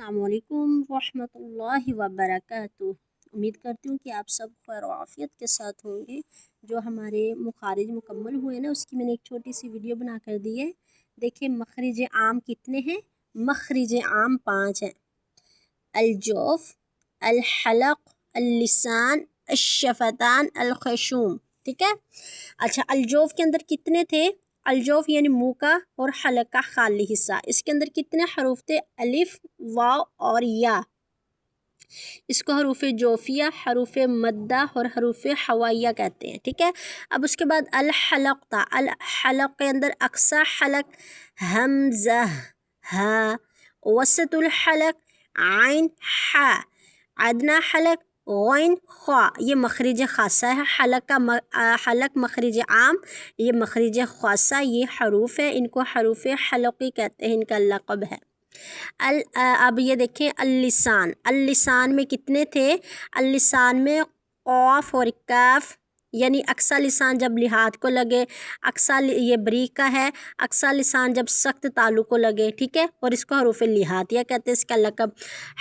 अस्सलाम वालेकुम रहमतुल्लाहि वबरकातुह। उम्मीद करती हूँ कि आप सब खैर और आफियत के साथ होंगे। जो हमारे मुखारिज मुकम्मल हुए ना, उसकी मैंने एक छोटी सी वीडियो बना कर दी है। देखिए मखरिज आम कितने हैं। मखरिज आम 5 हैं। अलजौफ, अलहलक, अल्लिसान, अशफ़तान, अलखशूम। ठीक है। अच्छा, अलजौफ के अंदर कितने थे। अलजौफ यानी मुँह का और हलक का खाली हिस्सा। इसके अंदर कितने हरूफ थे। अलिफ, वाव और या। इसको हरूफ जोफिया, हरूफ मद्दा और हरूफ हवाइया कहते हैं। ठीक है। अब उसके बाद अल हलक था। अल हलक के अंदर अक्सा हलक, हमज़ा, हा, वसतुल हलक, आइन, हा, अदना हलक, गैन, ख्वा। ये मखरिज खासा है। हलक मखरिज आम, ये मखरिज खासा, ये हरूफ है। इनको हरूफ हलक़ी कहते हैं, इनका लक़ब है। अब ये देखें अल्लिसान। अल्लिसान में कितने थे। अल्लिसान में क़ाफ और काफ यानी अक्सा लिसान जब लिहात को लगे, अक्सा ये बरीक का है। अक्सा लिसान जब सख्त तालु को लगे। ठीक है। और इसको हरूफ लिहातिया कहते हैं, इसका लक़ब।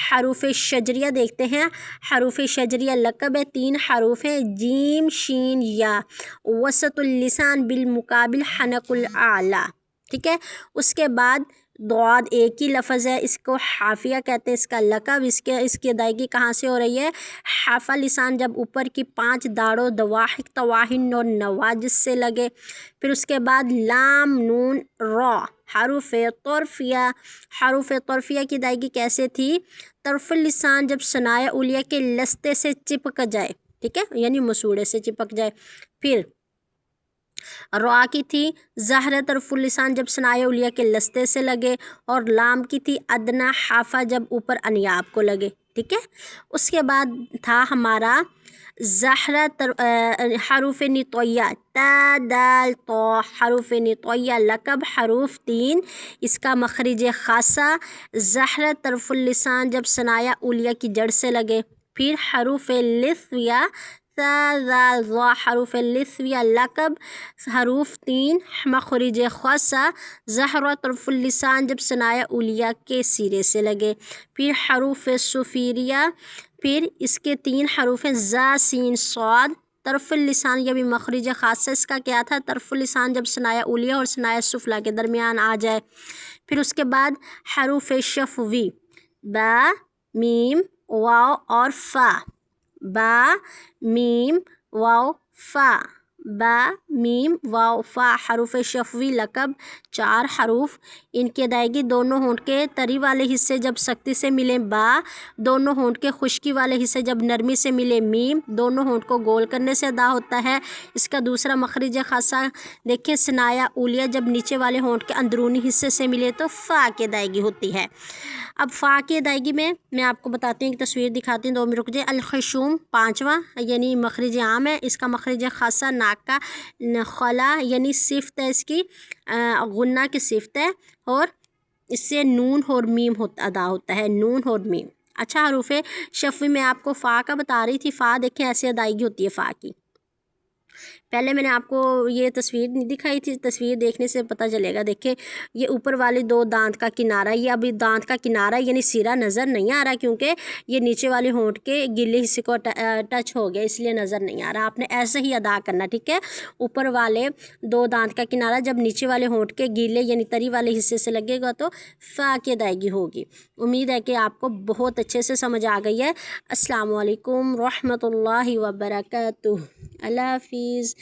हरूफ शजरिया देखते हैं। हरूफ शजरिया लक़ब है। 3 हरूफ हैं, जीम, शीन, या। वसतुल लिसान बिल मुकाबिल हनकुल आला। ठीक है। उसके बाद दौद एक ही लफ्ज़ है, इसको हाफिया कहते हैं, इसका लक़ब। इसकी अदायगी कहाँ से हो रही है। हाफा लिसान जब ऊपर की 5 दाढ़ों दवाहिक तवाहिन और नवाजिस से लगे। फिर उसके बाद लाम, नून, रा, हरूफ तोरफिया। हरूफ तोरफिया की अदायगी कैसे थी। तरफ़ुल लिसान जब सनाया उलिया के लस्ते से चिपक जाए। ठीक है, यानी मसूड़े से चिपक जाए। फिर रा की थी ज़हरा तरफ़ुल लिसान जब सनाए उलिया के लस्ते से लगे। और लाम की थी अदना हाफा जब ऊपर अनियाब को लगे। ठीक है। उसके बाद था हमारा ज़हरा हरूफ नितोया, ता, दाल, तो। हरूफ नितोया लक़ब, हरूफ 3, इसका मखरिज खासा। ज़हरा तरफ़ुल लिसान जब सनाया उलिया की जड़ से लगे। फिर हरूफ लिस्विया, हरूफ लिस्विया लक़ब, हरूफ 3, मखरिज खासा। ज़हरा तरफ़ुल लिसान जब सनाया उलिया के सिरे से लगे। फिर हरूफ सुफीरिया, फिर इसके 3 हरूफ हैं, ज़ा, सीन, स्वाद। तरफ़ुल लिसान यह भी मखरिज खासा, इसका क्या था। तरफ़ुल लिसान जब सनाया उलिया और सनाया सुफला के दरमियान आ जाए। फिर उसके बाद हरूफ शफ़वी, बा, मीम, वाव और फ़ा। बा, मीम, वाव, फ़ा। बा, मीम, वाव, फ़ा। हरूफ शफ़वी लक़ब, 4 हरूफ। इनकी अदायगी दोनों होंठ के तरी वाले हिस्से जब सख्ती से मिले, बा। दोनों होंठ के खुश्की वाले हिस्से जब नरमी से मिले, मीम। दोनों होंठ को गोल करने से अदा होता है। इसका दूसरा मखरिज खासा देखिए, सनाया उलिया जब नीचे वाले होंठ के अंदरूनी हिस्से से मिले तो फ़ा की अदायगी होती है। अब फ़ा की अदायगी में मैं आपको बताती हूँ, एक तस्वीर दिखाती हूँ, 2 मिनट रुक जाए। अलखशूम 5वां यानी मखरिज आम है, इसका मखरिज खासा नाक का खला यानी सिफ्त है, इसकी गुन्ना की सिफ्त है। और इससे नून और मीम अदा होता है, नून और मीम। अच्छा, हरूफ शफ़वी में आपको फ़ा का बता रही थी। फ़ा देखें ऐसे अदायगी होती है फ़ा की। पहले मैंने आपको ये तस्वीर नहीं दिखाई थी, तस्वीर देखने से पता चलेगा। देखें ये ऊपर वाली 2 दांत का किनारा, ये अभी दांत का किनारा यानी सिरा नज़र नहीं आ रहा, क्योंकि ये नीचे वाले होंठ के गिले हिस्से को टच हो गया, इसलिए नज़र नहीं आ रहा। आपने ऐसे ही अदा करना। ठीक है। ऊपर वाले 2 दांत का किनारा जब नीचे वाले होंठ के गीले यानी तरी वाले हिस्से से लगेगा तो फ़ा की अदायगी होगी। उम्मीद है कि आपको बहुत अच्छे से समझ आ गई है। अस्सलाम वालेकुम रहमतुल्लाहि व बरकातुहू। अल्लाह हाफ़िज़।